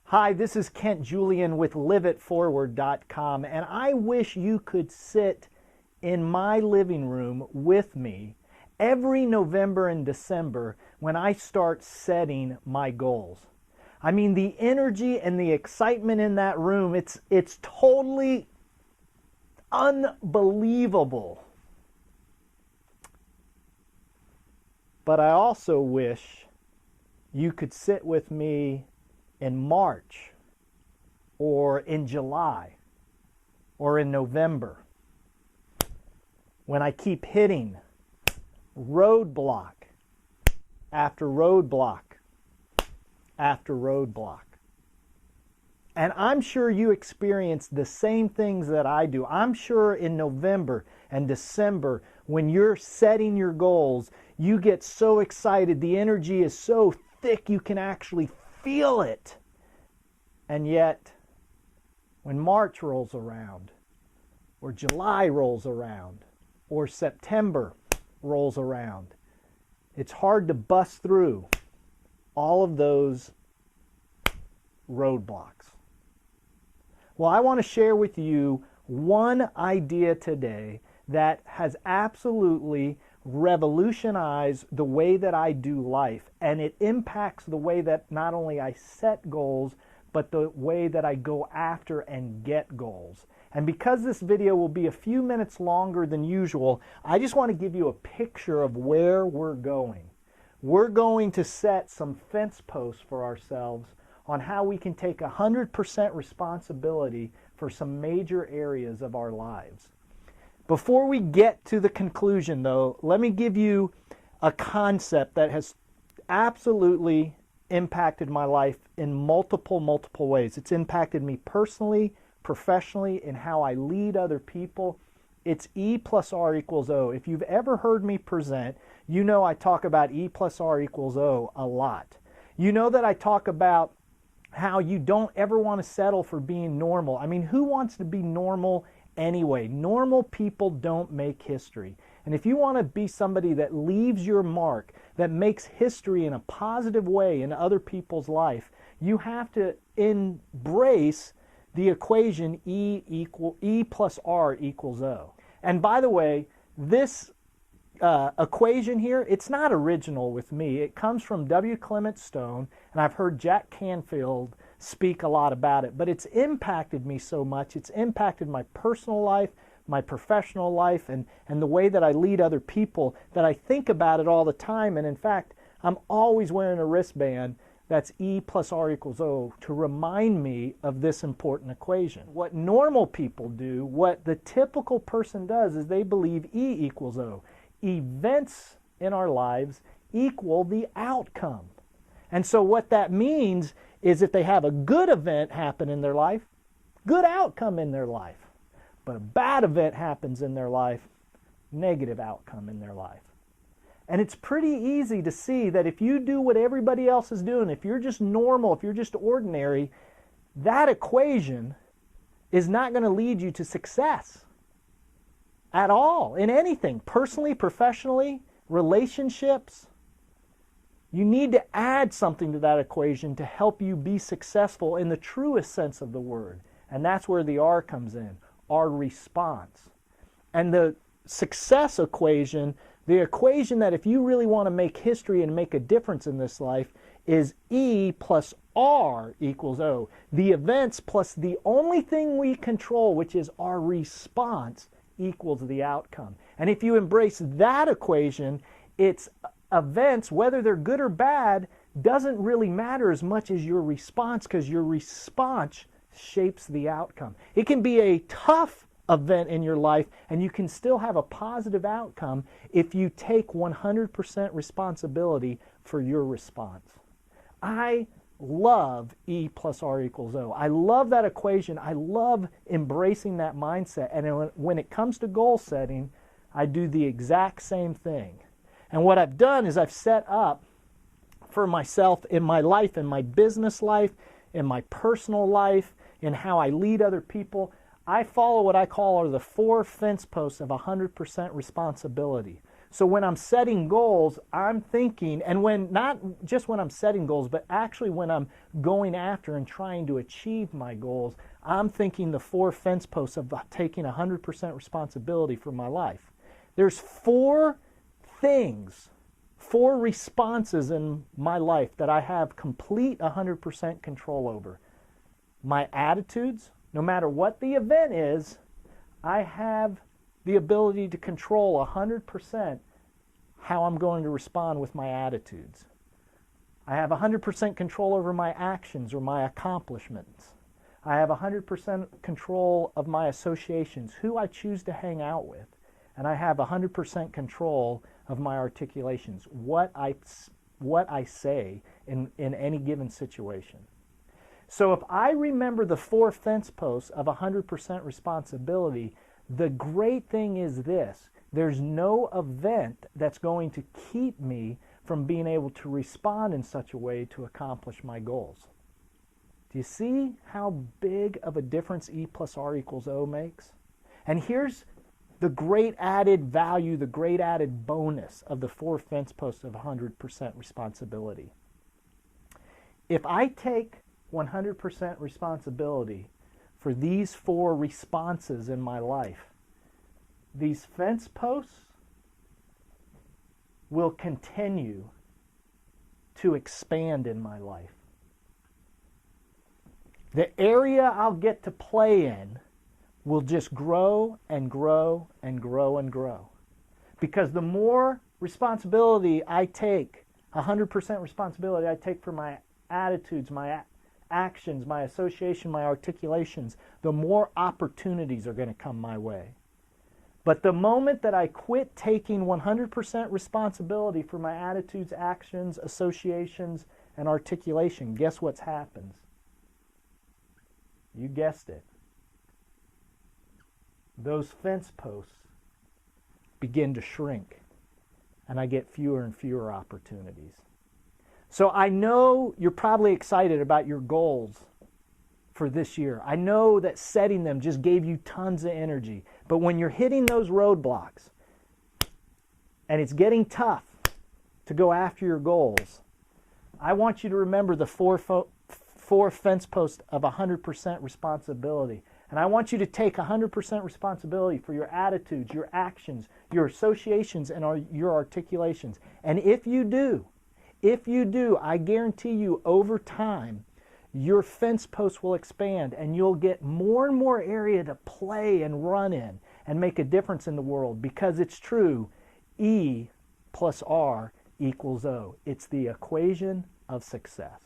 Hi, this is Kent Julian with liveitforward.com, and I wish you could sit in my living room with me every November and December when I start setting my goals. I mean, the energy and the excitement in that room, it's totally unbelievable. But I also wish you could sit with me in March or in July or in November when I keep hitting roadblock after roadblock after roadblock. And I'm sure you experience the same things that I do. I'm sure in November and December, when you're setting your goals, you get so excited. The energy is so thick you can actually feel it. And yet, when March rolls around, or July rolls around, or September rolls around, it's hard to bust through all of those roadblocks. Well, I want to share with you one idea today that has absolutely revolutionized the way that I do life, and it impacts the way that not only I set goals, but the way that I go after and get goals. And because this video will be a few minutes longer than usual, I just want to give you a picture of where we're going. We're going to set some fence posts for ourselves on how we can take 100% responsibility for some major areas of our lives. Before we get to the conclusion, though, let me give you a concept that has absolutely impacted my life in multiple ways. It's impacted me personally, professionally, in how I lead other people. It's E+R=O. If you've ever heard me present, you know I talk about E+R=O a lot. You know that I talk about how you don't ever want to settle for being normal. I mean, who wants to be normal anyway? Normal people don't make history. And if you want to be somebody that leaves your mark, that makes history in a positive way in other people's life, you have to embrace the equation E+R=O. And by the way, this equation here, it's not original with me. It comes from W. Clement Stone, and I've heard Jack Canfield speak a lot about it, but it's impacted me so much. It's impacted my personal life, my professional life, and the way that I lead other people, that I think about it all the time. And in fact, I'm always wearing a wristband that's E+R=O to remind me of this important equation. What normal people do, what the typical person does, is they believe E=O. Events in our lives equal the outcome. And so what that means is if they have a good event happen in their life, good outcome in their life. But a bad event happens in their life, negative outcome in their life. And it's pretty easy to see that if you do what everybody else is doing, if you're just normal, if you're just ordinary, that equation is not going to lead you to success at all in anything, personally, professionally, relationships. You need to add something to that equation to help you be successful in the truest sense of the word. And that's where the R comes in, our response. And the success equation, the equation that if you really want to make history and make a difference in this life, is E+R=O. The events plus the only thing we control, which is our response, equals the outcome. And if you embrace that equation, it's events, whether they're good or bad, doesn't really matter as much as your response, because your response shapes the outcome. It can be a tough event in your life, and you can still have a positive outcome if you take 100% responsibility for your response. I love E+R=O. I love that equation. I love embracing that mindset. And when it comes to goal setting, I do the exact same thing. And what I've done is I've set up for myself in my life, in my business life, in my personal life, in how I lead other people, I follow what I call are the 4 fence posts of 100% responsibility. So when I'm setting goals, I'm thinking, and when not just when I'm setting goals, but actually when I'm going after and trying to achieve my goals, I'm thinking the 4 fence posts of taking 100% responsibility for my life. There's 4 things, 4 responses in my life that I have complete 100% control over. My attitudes, no matter what the event is, I have the ability to control 100% how I'm going to respond with my attitudes. I have 100% control over my actions or my accomplishments. I have 100% control of my associations, who I choose to hang out with. And I have 100% control of my articulations, what I say in any given situation. So if I remember the 4 fence posts of 100% responsibility, the great thing is this: there's no event that's going to keep me from being able to respond in such a way to accomplish my goals. Do you see how big of a difference E+R=O makes? And here's the great added value, the great added bonus of the 4 fence posts of 100% responsibility. If I take 100% responsibility for these 4 responses in my life, these fence posts will continue to expand in my life. The area I'll get to play in will just grow and grow and grow and grow. Because the more responsibility I take, 100% responsibility I take for my attitudes, my actions, my association, my articulations, the more opportunities are going to come my way. But the moment that I quit taking 100% responsibility for my attitudes, actions, associations, and articulation, guess what happens? You guessed it. Those fence posts begin to shrink, and I get fewer and fewer opportunities. So I know you're probably excited about your goals for this year. I know that setting them just gave you tons of energy. But when you're hitting those roadblocks and it's getting tough to go after your goals, I want you to remember the 4 fence posts of 100% responsibility. And I want you to take 100% responsibility for your attitudes, your actions, your associations, and your articulations. And if you do, I guarantee you over time, your fence posts will expand and you'll get more and more area to play and run in and make a difference in the world, because it's true, E+R=O. It's the equation of success.